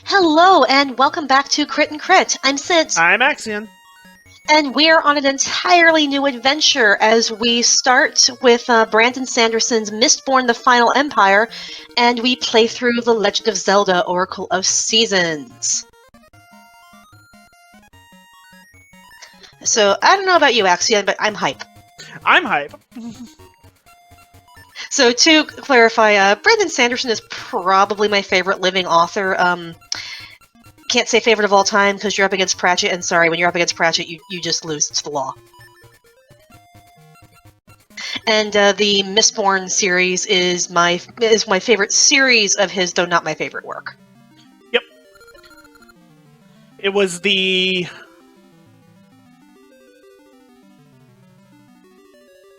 Hello, and welcome back to Crit and Crit. I'm Sid, I'm Axion. and we're on an entirely new adventure as we start with Brandon Sanderson's Mistborn: The Final Empire, and we play through the Legend of Zelda: Oracle of Seasons. So, I don't know about you, Axion, but I'm hype. I'm hype. So, to clarify, Brandon Sanderson is probably my favorite living author. Can't say favorite of all time because you're up against Pratchett, and sorry, when you're up against Pratchett, you just lose to the law. And the Mistborn series is my favorite series of his, though not my favorite work. Yep. It was the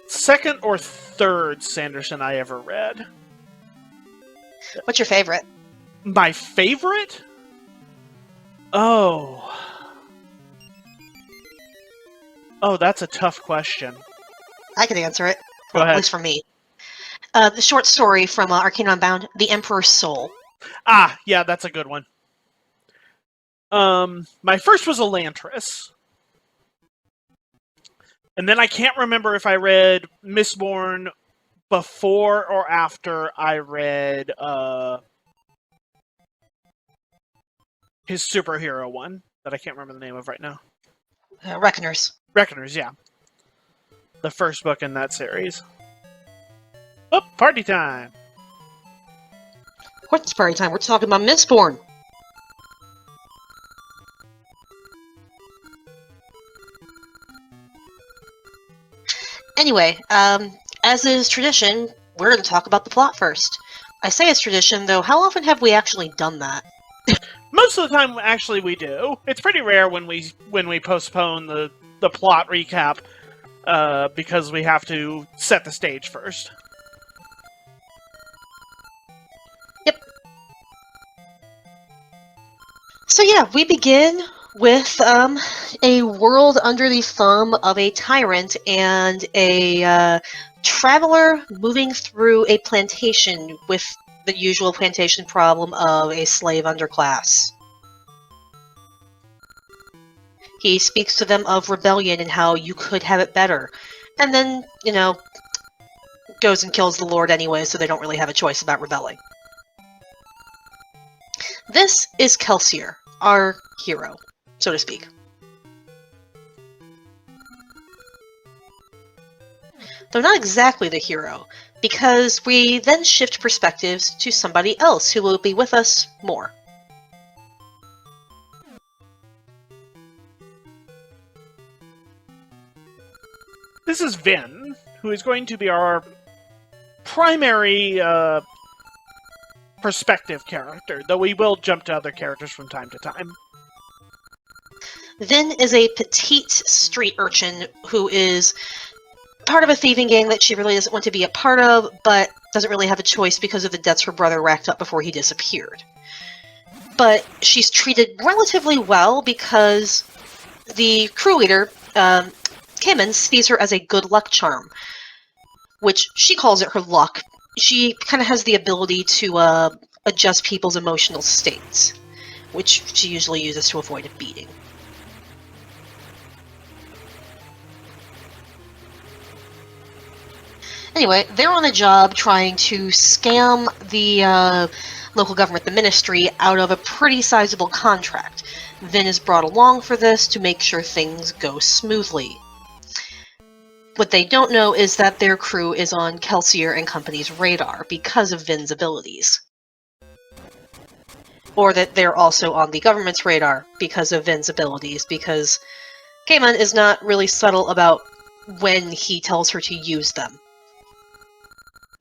second or third Sanderson I ever read. What's your favorite? My favorite? Oh, that's a tough question. I can answer it. Go ahead. At least for me. The short story from Arcane Unbound, The Emperor's Soul. Ah, yeah, that's a good one. My first was Elantris. And then I can't remember if I read Mistborn before or after I read his superhero one that I can't remember the name of right now. Reckoners. Reckoners, yeah. The first book in that series. Oh, party time! What's party time? We're talking about Mistborn. Anyway, as is tradition, we're going to talk about the plot first. I say it's tradition, though, how often have we actually done that? Most of the time, actually, we do. It's pretty rare when we postpone the plot recap because we have to set the stage first. Yep. So yeah, we begin with a world under the thumb of a tyrant and a traveler moving through a plantation with the usual plantation problem of a slave underclass. He speaks to them of rebellion and how you could have it better. And then, goes and kills the Lord anyway, so they don't really have a choice about rebelling. This is Kelsier, our hero, so to speak. Though not exactly the hero, because we then shift perspectives to somebody else who will be with us more. This is Vin, who is going to be our primary perspective character, though we will jump to other characters from time to time. Vin is a petite street urchin who is part of a thieving gang that she really doesn't want to be a part of, but doesn't really have a choice because of the debts her brother racked up before he disappeared. But she's treated relatively well because the crew leader, Cayman, sees her as a good luck charm, which she calls it her luck. She kind of has the ability to adjust people's emotional states, which she usually uses to avoid a beating. Anyway, they're on a job trying to scam the local government, the ministry, out of a pretty sizable contract. Vin is brought along for this to make sure things go smoothly. What they don't know is that their crew is on Kelsier and Company's radar because of Vin's abilities. Or that they're also on the government's radar because of Vin's abilities, because Cayman is not really subtle about when he tells her to use them.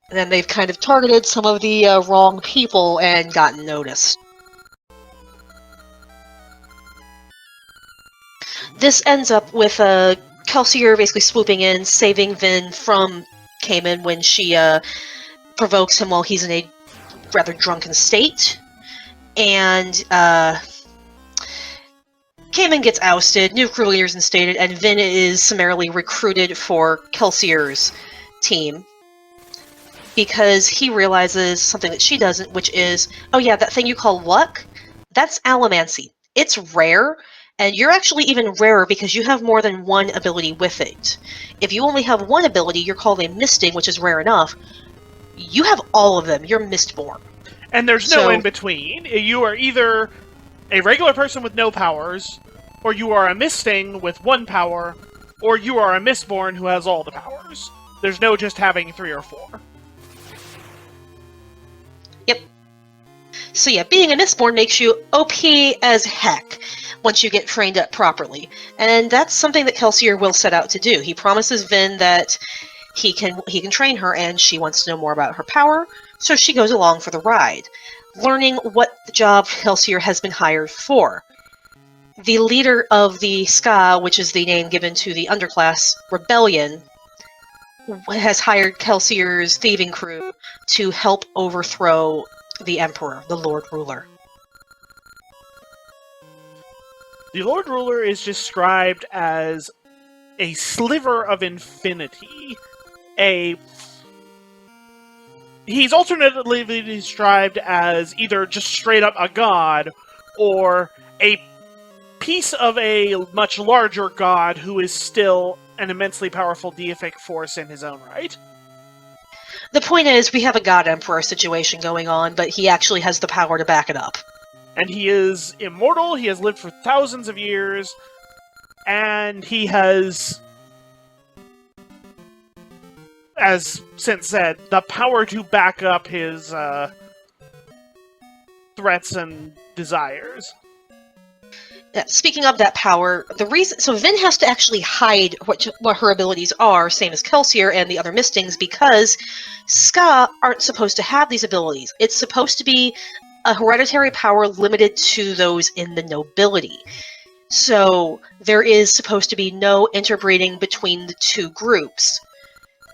And then they've kind of targeted some of the wrong people and gotten noticed. This ends up with Kelsier basically swooping in, saving Vin from Cayman when she provokes him while he's in a rather drunken state. And Cayman gets ousted, new crew leaders instated, and Vin is summarily recruited for Kelsier's team. Because he realizes something that she doesn't, which is, oh yeah, that thing you call luck? That's allomancy. It's rare, and you're actually even rarer because you have more than one ability with it. If you only have one ability, you're called a misting, which is rare enough. You have all of them. You're Mistborn. And there's no in between. You are either a regular person with no powers, or you are a misting with one power, or you are a Mistborn who has all the powers. There's no just having 3 or 4. Yep. So yeah, being a Mistborn makes you OP as heck once you get trained up properly. And that's something that Kelsier will set out to do. He promises Vin that he can train her, and she wants to know more about her power, so she goes along for the ride, learning what the job Kelsier has been hired for. The leader of the Ska, which is the name given to the underclass rebellion, has hired Kelsier's thieving crew to help overthrow the Emperor, the Lord Ruler. The Lord Ruler is described as a sliver of infinity. He's alternatively described as either just straight up a god, or a piece of a much larger god who is still an immensely powerful deific force in his own right. The point is, we have a God Emperor situation going on, but he actually has the power to back it up. And he is immortal, he has lived for thousands of years, and he has, as since said, the power to back up his threats and desires. Speaking of that power, so Vin has to actually hide what her abilities are, same as Kelsier and the other Mistings, because Ska aren't supposed to have these abilities. It's supposed to be a hereditary power limited to those in the nobility. So there is supposed to be no interbreeding between the two groups,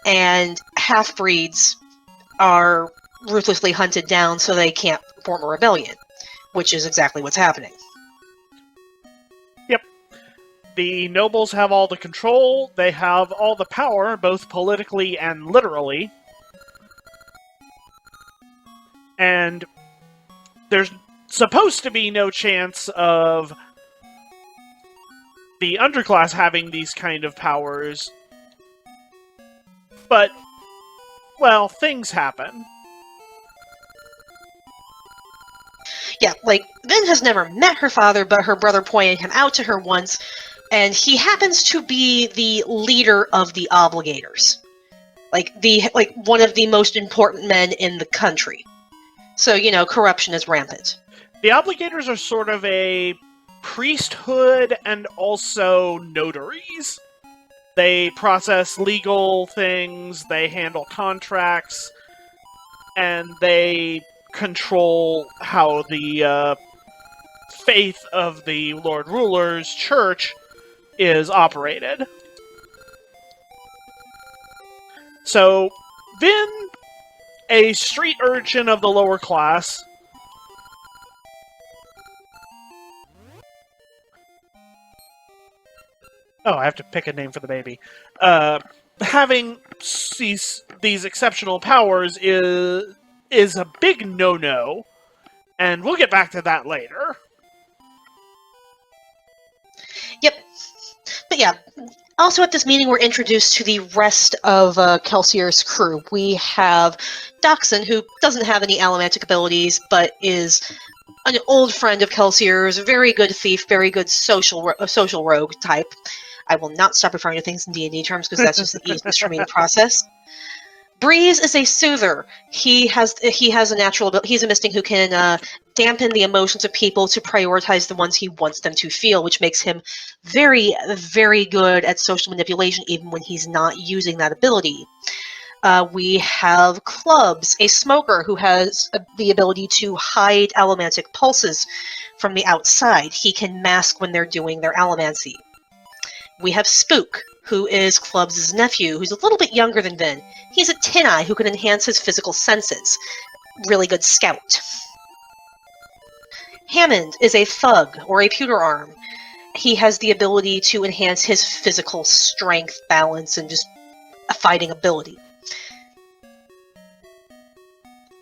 and half-breeds are ruthlessly hunted down so they can't form a rebellion, which is exactly what's happening. The nobles have all the control, they have all the power, both politically and literally. And there's supposed to be no chance of the underclass having these kind of powers. But, well, things happen. Yeah, like, Vin has never met her father, but her brother pointed him out to her once, and he happens to be the leader of the Obligators. Like one of the most important men in the country. So, corruption is rampant. The Obligators are sort of a priesthood and also notaries. They process legal things, they handle contracts, and they control how the faith of the Lord Ruler's church is operated. So, Vin, a street urchin of the lower class, I have to pick a name for the baby. Having these exceptional powers is a big no-no, and we'll get back to that later. Yep. But yeah, also at this meeting we're introduced to the rest of Kelsier's crew. We have Dachshund, who doesn't have any allomantic abilities, but is an old friend of Kelsier's, very good thief, very good social rogue type. I will not stop referring to things in D&D terms, because that's just the easiest for me to process. Breeze is a soother. He has a natural ability. He's a Misting who can dampen the emotions of people to prioritize the ones he wants them to feel, which makes him very, very good at social manipulation, even when he's not using that ability. We have Clubs, a smoker who has the ability to hide allomantic pulses from the outside. He can mask when they're doing their allomancy. We have Spook, who is Clubs' nephew, who's a little bit younger than Vin. He's a Tin Eye who can enhance his physical senses. Really good scout. Hammond is a Thug, or a Pewter Arm. He has the ability to enhance his physical strength, balance, and just a fighting ability.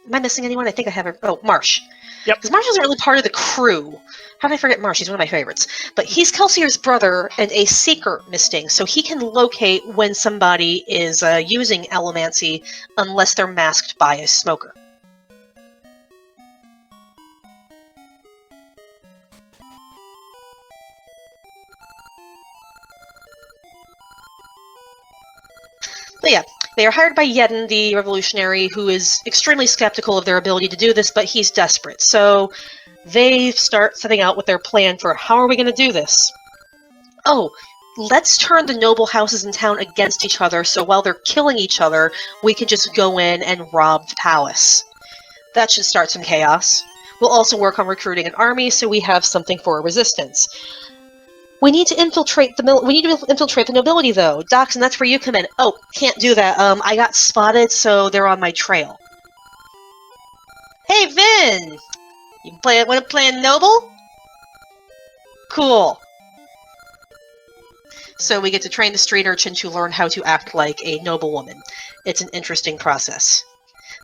Am I missing anyone? I think I have Marsh. Yep. Because Marsh isn't really part of the crew. How did I forget Marsh? He's one of my favorites. But he's Kelsier's brother and a seeker misting, so he can locate when somebody is using allomancy unless they're masked by a smoker. But yeah, they are hired by Yedin, the revolutionary, who is extremely skeptical of their ability to do this, but he's desperate. So they start setting out with their plan for how are we going to do this? Oh, let's turn the noble houses in town against each other, so while they're killing each other, we can just go in and rob the palace. That should start some chaos. We'll also work on recruiting an army, so we have something for a resistance. We need to infiltrate the nobility, though. Doxson, that's where you come in. Oh, can't do that. I got spotted, so they're on my trail. Hey, Vin! You want to play a noble? Cool. So we get to train the street urchin to learn how to act like a noblewoman. It's an interesting process.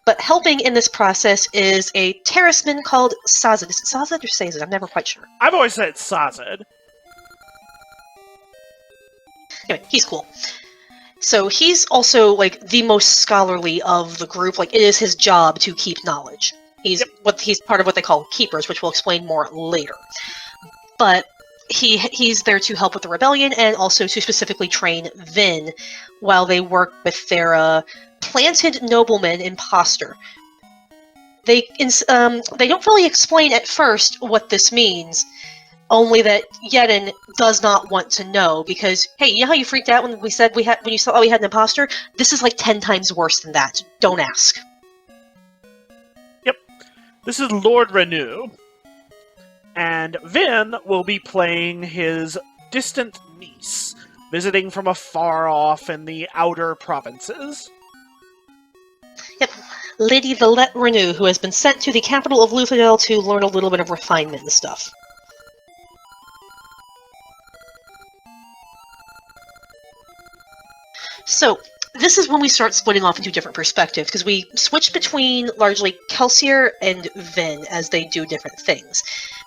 But helping in this process is a terraceman called Sazed. Is it Sazed or Sazed? I'm never quite sure. I've always said Sazed. Anyway, he's cool. So he's also, like, the most scholarly of the group. Like, it is his job to keep knowledge. He's part of what they call keepers, which we'll explain more later. But he's there to help with the rebellion and also to specifically train Vin while they work with their planted nobleman imposter. They don't really explain at first what this means, only that Yedin does not want to know because, hey, you know how you freaked out when you saw we had an imposter? This is like 10 times worse than that. Don't ask. Yep. This is Lord Renew. And Vin will be playing his distant niece, visiting from afar off in the outer provinces. Yep. Lady Villette Renew, who has been sent to the capital of Luthadel to learn a little bit of refinement and stuff. So, this is when we start splitting off into different perspectives, because we switch between largely Kelsier and Vin as they do different things.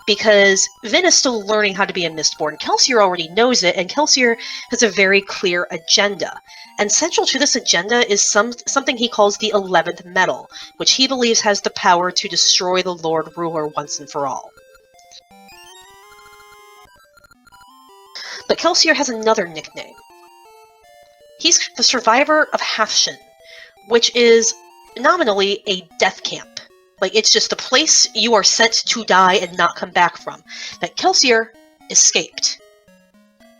Because Vin is still learning how to be a Mistborn. Kelsier already knows it, and Kelsier has a very clear agenda. And central to this agenda is something he calls the 11th Metal, which he believes has the power to destroy the Lord Ruler once and for all. But Kelsier has another nickname. He's the survivor of Hafshin, which is nominally a death camp. Like, it's just a place you are sent to die and not come back from. That Kelsier escaped.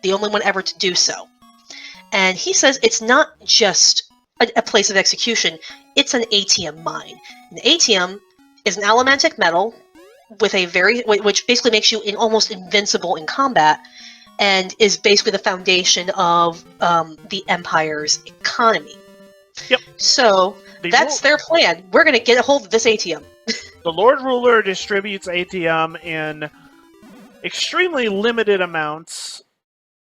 The only one ever to do so. And he says it's not just a place of execution, it's an atium mine. An atium is an allomantic metal with which basically makes you almost invincible in combat, and is basically the foundation of the Empire's economy. Yep. So, that's their plan. We're going to get a hold of this atium. The Lord Ruler distributes atium in extremely limited amounts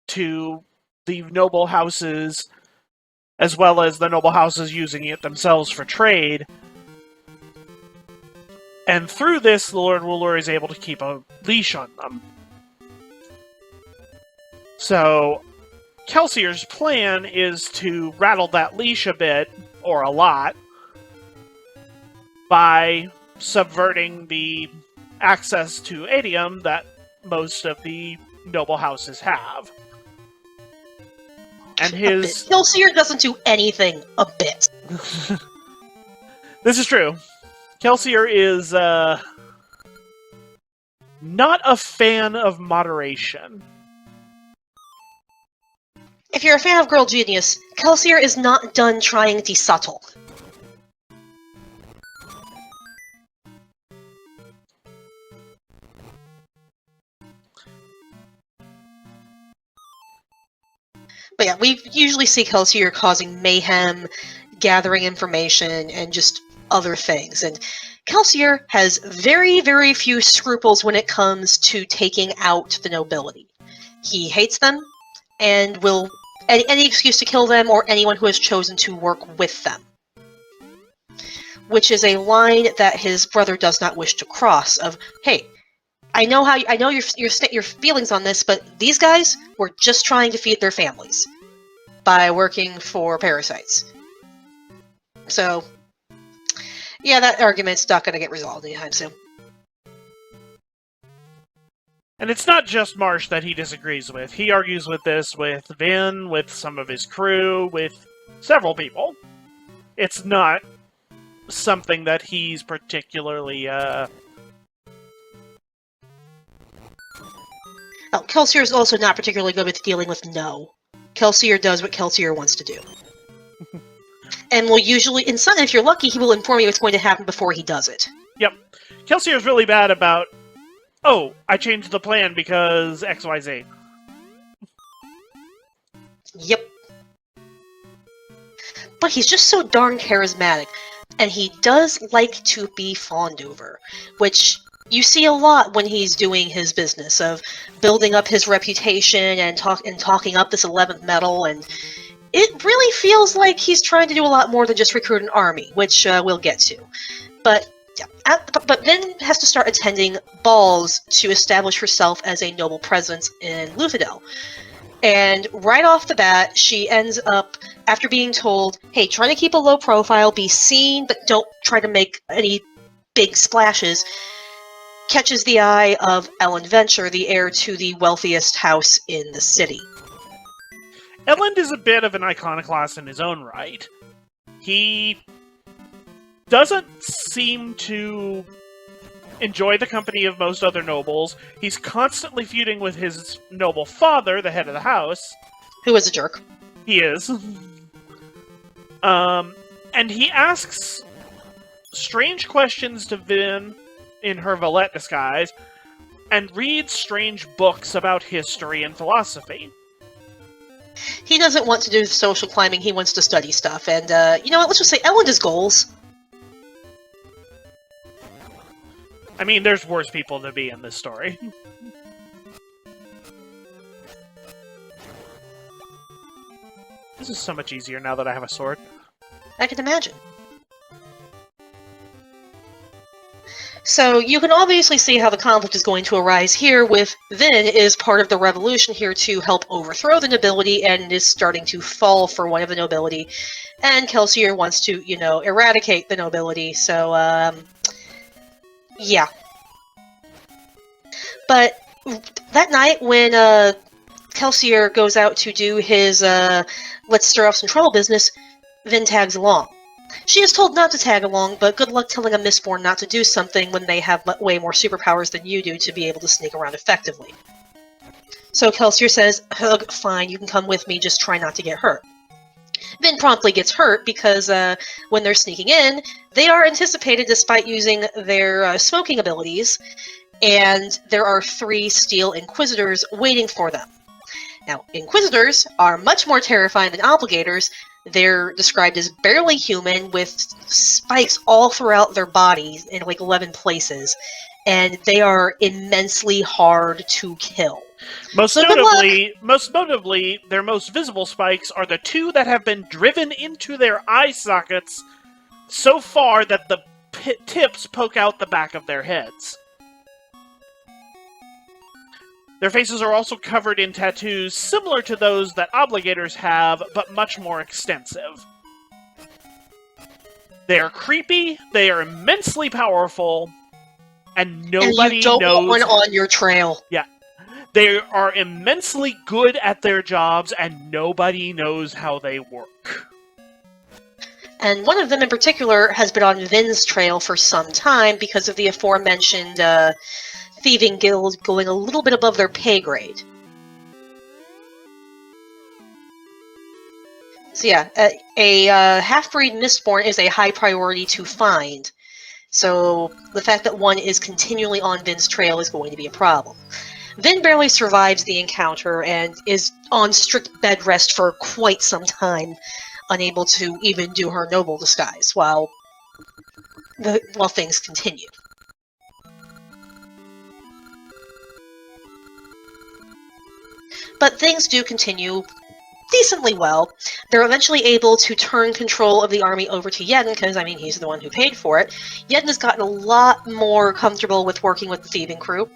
to the noble houses, as well as the noble houses using it themselves for trade. And through this, the Lord Ruler is able to keep a leash on them. So, Kelsier's plan is to rattle that leash a bit, or a lot, by subverting the access to atium that most of the noble houses have. And his... Kelsier doesn't do anything a bit. This is true. Kelsier is not a fan of moderation. If you're a fan of Girl Genius, Kelsier is not done trying to be subtle. But yeah, we usually see Kelsier causing mayhem, gathering information, and just other things. And Kelsier has very, very few scruples when it comes to taking out the nobility. He hates them, and will any excuse to kill them or anyone who has chosen to work with them. which is a line that his brother does not wish to cross. Of, hey, I know your feelings on this, but these guys were just trying to feed their families by working for parasites. So, yeah, that argument's not going to get resolved anytime soon. And it's not just Marsh that he disagrees with. He argues with this with Vin, with some of his crew, with several people. It's not something that he's particularly, Kelsier is also not particularly good with dealing with no. Kelsier does what Kelsier wants to do. And will usually, if you're lucky, he will inform you what's going to happen before he does it. Yep. Kelsier's really bad about, oh, I changed the plan because XYZ. Yep. But he's just so darn charismatic, and he does like to be fawned over, which you see a lot when he's doing his business of building up his reputation and talking up this 11th metal, and it really feels like he's trying to do a lot more than just recruit an army, which we'll get to. But Vin has to start attending balls to establish herself as a noble presence in Luthadel. And right off the bat, she ends up, after being told, hey, try to keep a low profile, be seen, but don't try to make any big splashes, catches the eye of Ellen Venture, the heir to the wealthiest house in the city. Elend is a bit of an iconoclast in his own right. He doesn't seem to enjoy the company of most other nobles. He's constantly feuding with his noble father, the head of the house. Who is a jerk. He is. And he asks strange questions to Vin in her Valette disguise, and reads strange books about history and philosophy. He doesn't want to do social climbing, he wants to study stuff, and you know what, let's just say Elend has goals. I mean, there's worse people to be in this story. This is so much easier now that I have a sword. I can imagine. So you can obviously see how the conflict is going to arise here with Vin is part of the revolution here to help overthrow the nobility and is starting to fall for one of the nobility. And Kelsier wants to, you know, eradicate the nobility, so, yeah. But that night when Kelsier goes out to do his let's stir up some trouble business, Vin tags along. She is told not to tag along, but good luck telling a Mistborn not to do something when they have way more superpowers than you do to be able to sneak around effectively. So Kelsier says, "Ugh, fine, you can come with me, just try not to get hurt." Vin promptly gets hurt because when they're sneaking in, they are anticipated despite using their smoking abilities, and there are 3 Steel Inquisitors waiting for them. Now, Inquisitors are much more terrifying than Obligators. They're described as barely human, with spikes all throughout their bodies in like 11 places, and they are immensely hard to kill. Most notably, their most visible spikes are the 2 that have been driven into their eye sockets so far that the tips poke out the back of their heads. Their faces are also covered in tattoos similar to those that Obligators have, but much more extensive. They are creepy, they are immensely powerful, and nobody knows... And you don't want one on your trail. Yeah. They are immensely good at their jobs, and nobody knows how they work. And one of them in particular has been on Vin's trail for some time because of the aforementioned thieving guild going a little bit above their pay grade. So yeah, a half-breed Mistborn is a high priority to find. So the fact that one is continually on Vin's trail is going to be a problem. Vin barely survives the encounter and is on strict bed rest for quite some time, unable to even do her noble disguise while things continue. But things do continue decently well. They're eventually able to turn control of the army over to Yedden, because, I mean, he's the one who paid for it. Yedden has gotten a lot more comfortable with working with the thieving crew.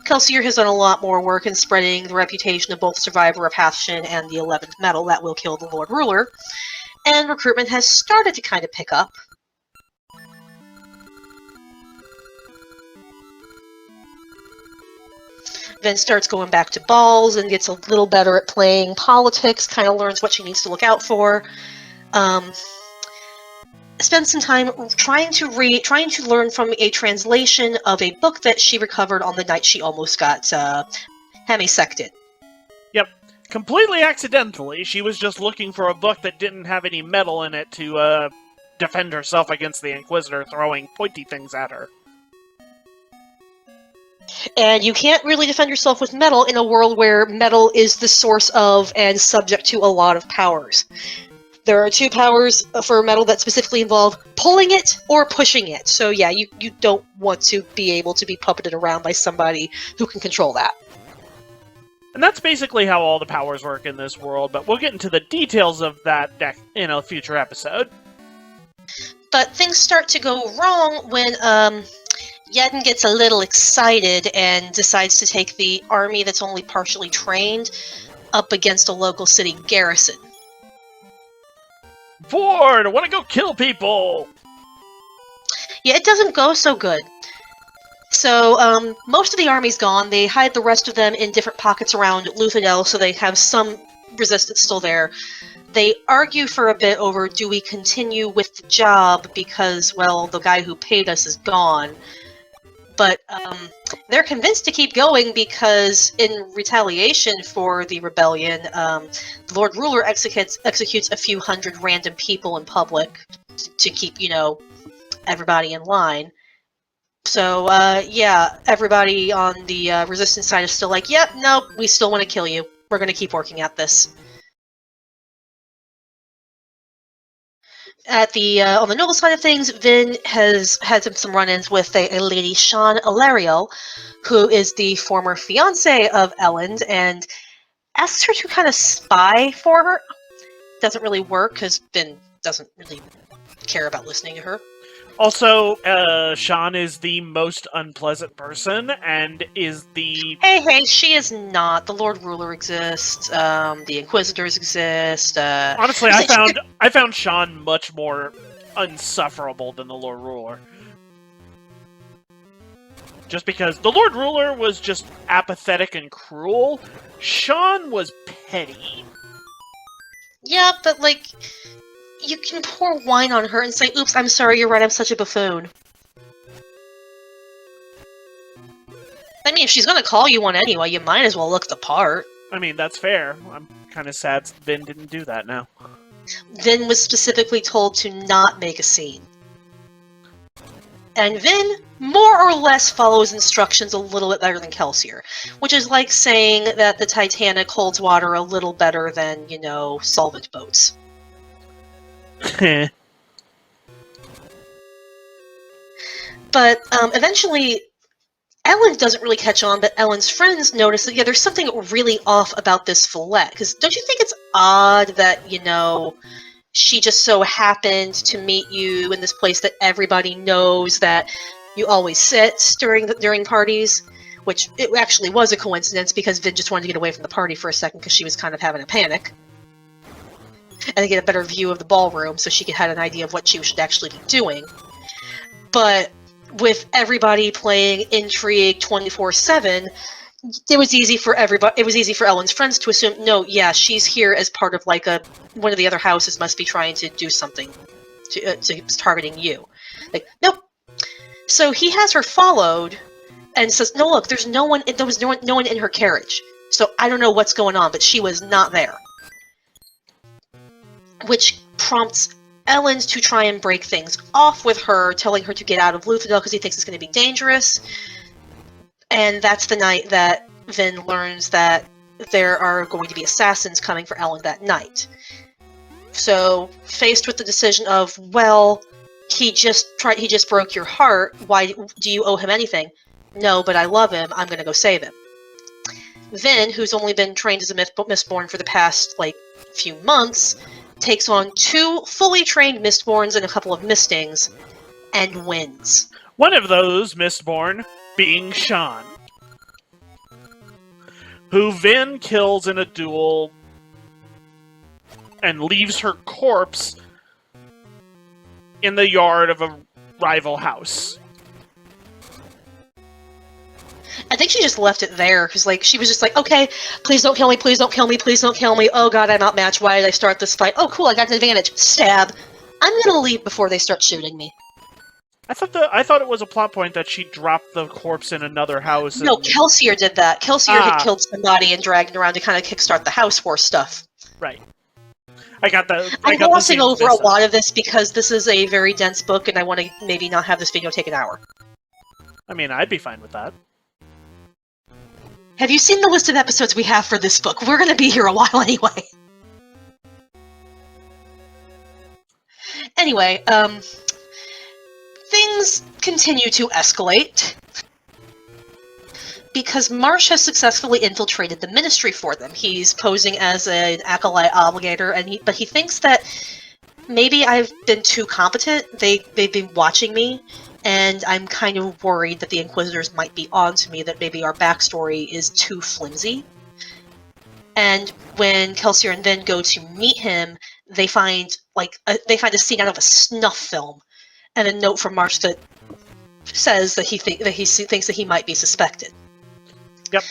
Kelsier has done a lot more work in spreading the reputation of both Survivor of Halfshin and the 11th Medal that will kill the Lord Ruler, and recruitment has started to kind of pick up. Then starts going back to balls and gets a little better at playing politics, kind of learns what she needs to look out for. Spends some time trying to learn from a translation of a book that she recovered on the night she almost got hemisected. Yep. Completely accidentally. She was just looking for a book that didn't have any metal in it to defend herself against the Inquisitor throwing pointy things at her. And you can't really defend yourself with metal in a world where metal is the source of and subject to a lot of powers. There are 2 powers for metal that specifically involve pulling it or pushing it. So yeah, you don't want to be able to be puppeted around by somebody who can control that. And that's basically how all the powers work in this world, but we'll get into the details of that in a future episode. But things start to go wrong when Yedden gets a little excited and decides to take the army that's only partially trained up against a local city garrison. Ford, I want to go kill people! Yeah, it doesn't go so good. So, most of the army's gone. They hide the rest of them in different pockets around Luthadel, so they have some resistance still there. They argue for a bit over, do we continue with the job because, well, the guy who paid us is gone. But they're convinced to keep going because, in retaliation for the rebellion, the Lord Ruler executes a few hundred random people in public to keep, everybody in line. So, yeah, everybody on the resistance side is still like, yep, nope, we still want to kill you. We're going to keep working at this. At the on the noble side of things, Vin has had some run-ins with a lady, Sean Alariel, who is the former fiance of Elend, and asks her to kind of spy for her. Doesn't really work, because Vin doesn't really care about listening to her. Also, Sean is the most unpleasant person, and is the... Hey, she is not. The Lord Ruler exists, the Inquisitors exist, Honestly, I found Sean much more unsufferable than the Lord Ruler. Just because the Lord Ruler was just apathetic and cruel, Sean was petty. Yeah, but, you can pour wine on her and say, oops, I'm sorry, you're right, I'm such a buffoon. I mean, if she's gonna call you one anyway, you might as well look the part. I mean, that's fair. I'm kind of sad Vin didn't do that now. Vin was specifically told to not make a scene. And Vin more or less follows instructions a little bit better than Kelsier, which is like saying that the Titanic holds water a little better than, solvent boats. But eventually, Ellen doesn't really catch on, but Ellen's friends notice that, there's something really off about this Follette. Because don't you think it's odd that, she just so happened to meet you in this place that everybody knows that you always sit during parties? Which, it actually was a coincidence, because Vin just wanted to get away from the party for a second because she was kind of having a panic. And to get a better view of the ballroom so she had an idea of what she should actually be doing. But with everybody playing intrigue 24/7, it was easy for Ellen's friends to assume, no, yeah, she's here as part of one of the other houses must be trying to do something to targeting you. Nope. So he has her followed and says, no, look, there was no one in her carriage. So I don't know what's going on, but she was not there. Which prompts Ellen to try and break things off with her, telling her to get out of Luthadel because he thinks it's going to be dangerous. And that's the night that Vin learns that there are going to be assassins coming for Ellen that night. So, faced with the decision of, well, he just broke your heart, why do you owe him anything? No, but I love him, I'm going to go save him. Vin, who's only been trained as a Mistborn for the past, few months, takes on 2 fully trained Mistborns and a couple of Mistings, and wins. One of those Mistborn being Sean, who Vin kills in a duel and leaves her corpse in the yard of a rival house. I think she just left it there, because she was just like, okay, please don't kill me, please don't kill me, please don't kill me. Oh god, I'm outmatched. Why did I start this fight? Oh cool, I got an advantage. Stab. I'm gonna leave before they start shooting me. I thought it was a plot point that she dropped the corpse in another house. No, Kelsier did that. Kelsier had killed somebody and dragged it around to kind of kickstart the House War stuff. Right. I got that. I'm glossing over a lot of this because this is a very dense book and I want to maybe not have this video take an hour. I mean, I'd be fine with that. Have you seen the list of episodes we have for this book? We're going to be here a while anyway. Anyway, things continue to escalate because Marsh has successfully infiltrated the Ministry for them. He's posing as an acolyte obligator, but he thinks that maybe I've been too competent. They've been watching me, and I'm kind of worried that the Inquisitors might be onto me, that maybe our backstory is too flimsy. And when Kelsier and Vin go to meet him, they find a scene out of a snuff film, and a note from Marsh that says that he thinks that he might be suspected. Yep.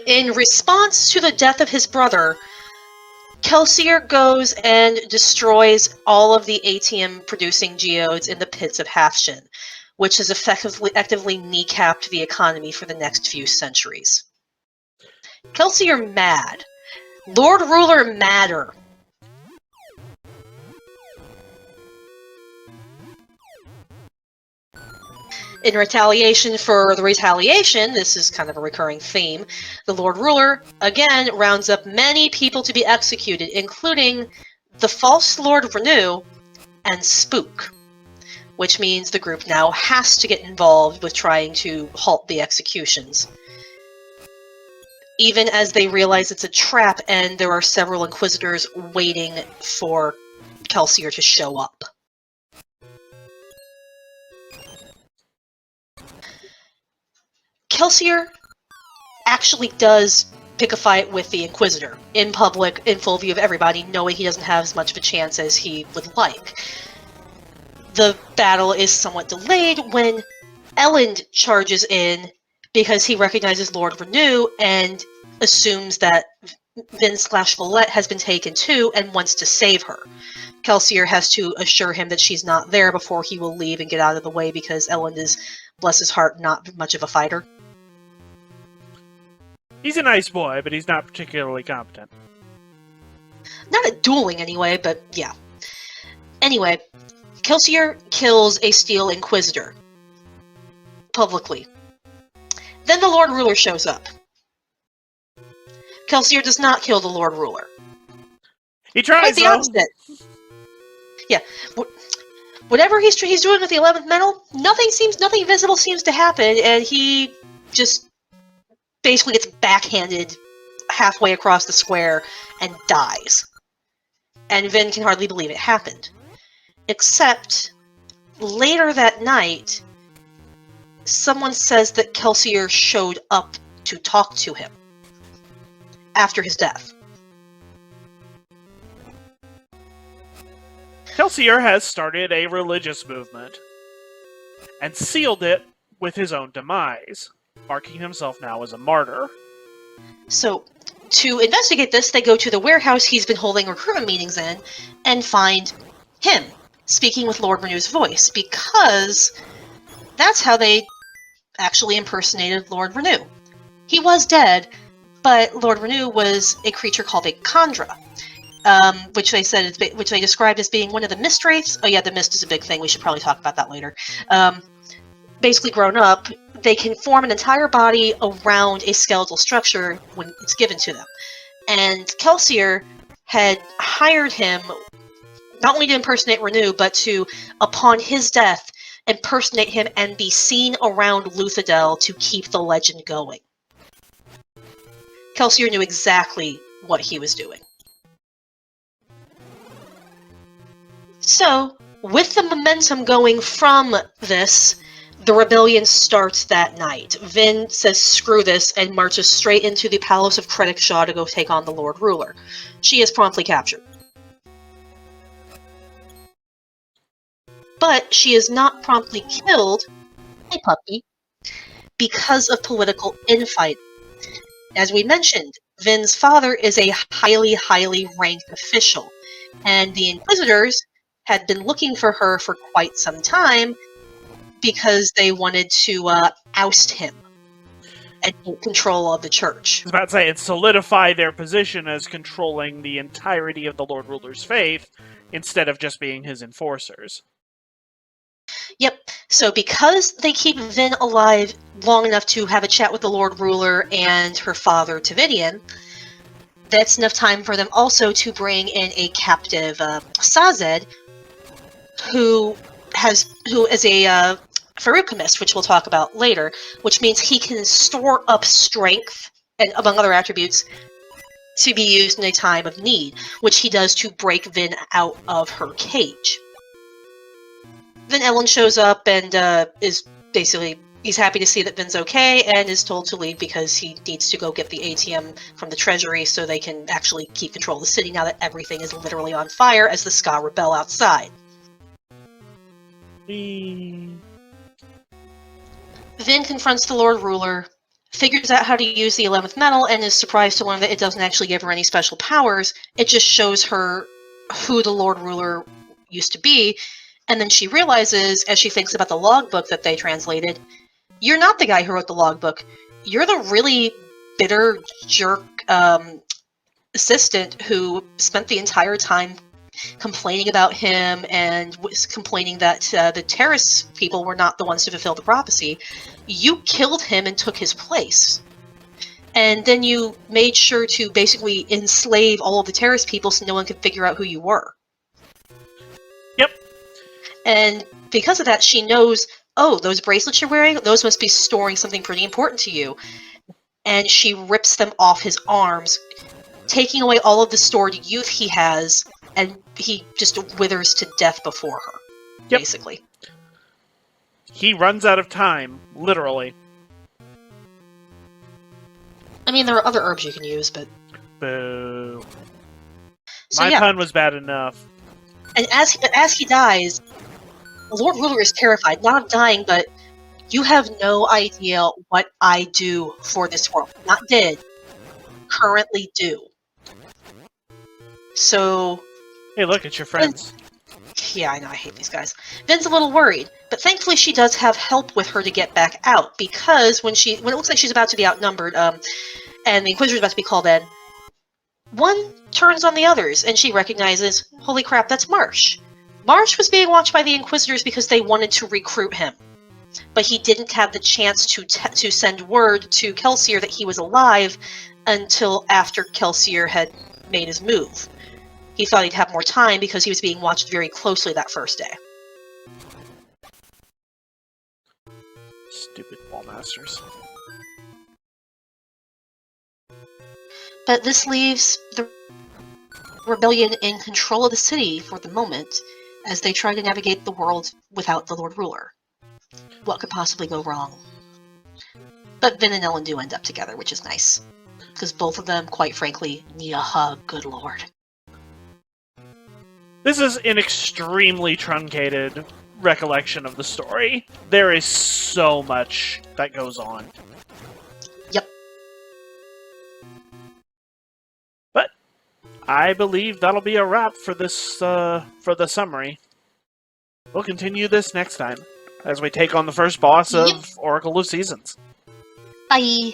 In response to the death of his brother, Kelsier goes and destroys all of the ATM-producing geodes in the pits of Halfshin, which has effectively kneecapped the economy for the next few centuries. Kelsier mad. Lord Ruler madder. In retaliation for the retaliation, this is kind of a recurring theme, the Lord Ruler, again, rounds up many people to be executed, including the false Lord Renew and Spook, which means the group now has to get involved with trying to halt the executions. Even as they realize it's a trap and there are several Inquisitors waiting for Kelsier to show up. Kelsier actually does pick a fight with the Inquisitor, in public, in full view of everybody, knowing he doesn't have as much of a chance as he would like. The battle is somewhat delayed when Elend charges in because he recognizes Lord Renew and assumes that Vin/Villette has been taken too and wants to save her. Kelsier has to assure him that she's not there before he will leave and get out of the way because Elend is, bless his heart, not much of a fighter. He's a nice boy, but he's not particularly competent. Not at dueling anyway, but yeah. Anyway, Kelsier kills a Steel Inquisitor. Publicly. Then the Lord Ruler shows up. Kelsier does not kill the Lord Ruler. He tries, quite the opposite. Yeah. Whatever he's doing with the 11th Metal, nothing visible seems to happen, and he just basically gets backhanded halfway across the square and dies. And Vin can hardly believe it happened. Except, later that night, someone says that Kelsier showed up to talk to him after his death. Kelsier has started a religious movement and sealed it with his own demise, marking himself now as a martyr. So, to investigate this, they go to the warehouse he's been holding recruitment meetings in and find him speaking with Lord Renew's voice, because that's how they actually impersonated Lord Renew. He was dead, but Lord Renew was a creature called a Khandra, which they described as being one of the mist wraiths. Oh yeah, the mist is a big thing. We should probably talk about that later. Basically grown up, they can form an entire body around a skeletal structure when it's given to them. And Kelsier had hired him not only to impersonate Renew, but to, upon his death, impersonate him and be seen around Luthadel to keep the legend going. Kelsier knew exactly what he was doing. So, with the momentum going from this, the rebellion starts that night. Vin says screw this and marches straight into the Palace of Credicshaw to go take on the Lord Ruler. She is promptly captured. But she is not promptly killed, hey puppy, because of political infighting. As we mentioned, Vin's father is a highly ranked official, and the Inquisitors had been looking for her for quite some time because they wanted to oust him and take control of the church. I was about to say, it solidified their position as controlling the entirety of the Lord Ruler's faith, instead of just being his enforcers. Yep, so because they keep Vin alive long enough to have a chat with the Lord Ruler and her father, Tavidian, that's enough time for them also to bring in a captive, Sazed, who is a Farukamist, which we'll talk about later, which means he can store up strength, and among other attributes, to be used in a time of need, which he does to break Vin out of her cage. Then Ellen shows up and is basically, he's happy to see that Vin's okay, and is told to leave because he needs to go get the ATM from the Treasury so they can actually keep control of the city now that everything is literally on fire as the Ska rebel outside. Vin confronts the Lord Ruler, figures out how to use the 11th metal, and is surprised to learn that it doesn't actually give her any special powers. It just shows her who the Lord Ruler used to be, and then she realizes, as she thinks about the logbook that they translated, you're not the guy who wrote the logbook. You're the really bitter jerk assistant who spent the entire time complaining about him and was complaining that the Terrace people were not the ones to fulfill the prophecy. You killed him and took his place. And then you made sure to basically enslave all of the Terrace people so no one could figure out who you were. Yep. And because of that, she knows, oh, those bracelets you're wearing, those must be storing something pretty important to you. And she rips them off his arms, taking away all of the stored youth he has, and he just withers to death before her, Yep. basically. He runs out of time, literally. I mean, there are other herbs you can use, but... Boo. So, My yeah. pun was bad enough. And as he dies, the Lord Ruler is terrified, not of dying, but you have no idea what I do for this world. Not did. Currently do. So... Hey, look, it's your friends. Yeah, I know, I hate these guys. Vin's a little worried, but thankfully she does have help with her to get back out, because when it looks like she's about to be outnumbered, and the Inquisitor's about to be called in, one turns on the others, and she recognizes, holy crap, that's Marsh. Marsh was being watched by the Inquisitors because they wanted to recruit him, but he didn't have the chance to send word to Kelsier that he was alive until after Kelsier had made his move. He thought he'd have more time because he was being watched very closely that first day. Stupid ballmasters. But this leaves the rebellion in control of the city for the moment, as they try to navigate the world without the Lord Ruler. What could possibly go wrong? But Vin and Ellen do end up together, which is nice. Because both of them, quite frankly, need a hug, good lord. This is an extremely truncated recollection of the story. There is so much that goes on. Yep. But I believe that'll be a wrap for this, for the summary. We'll continue this next time, as we take on the first boss of Oracle of Seasons. Bye!